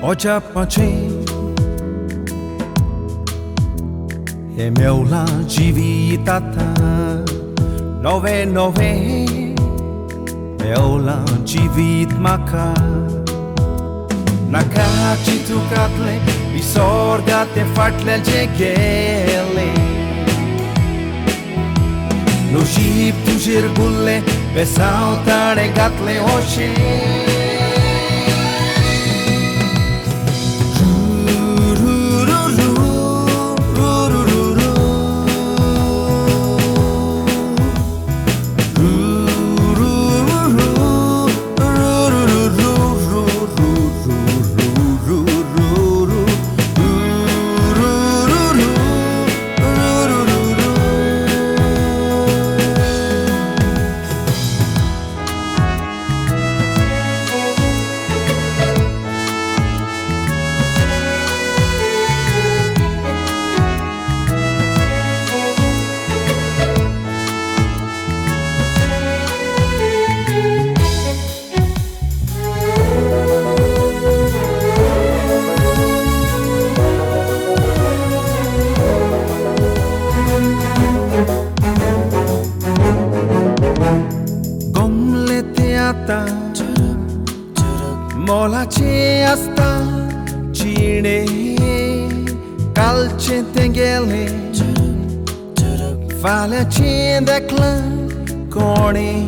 पछि हे मेउला जीवित Novem meula jivit maka Nakaci tu katle Visorga te fatle jegele No jip tu jirgulle Besau tare gatle oshe Molace asta cine calce tengele Vale ce decla cone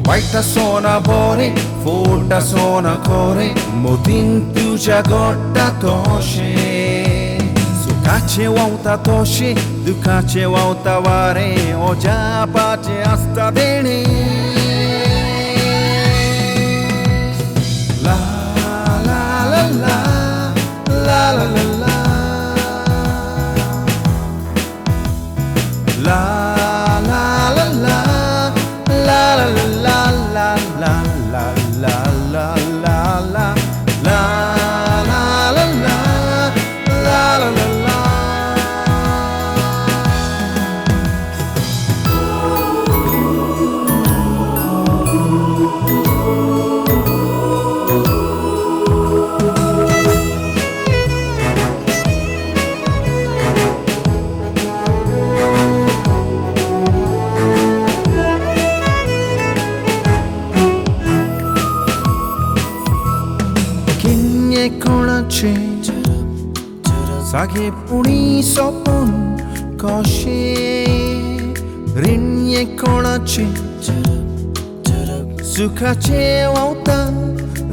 White sona bore Forta sona core Motin tuja gotta toshe Sukace wauta toshe Dukace wauta vare Oja pace asta dene konache Sage puni sopun koshe Rinye konache Sukache wauta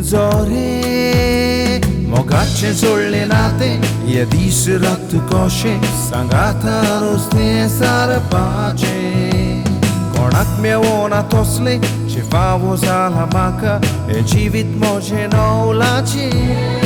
zore Mogace zolle nate Yedis ratu koshe Sangata roste sarpace Konak me ona tosle Ce favo zala maca E jivit moje noulace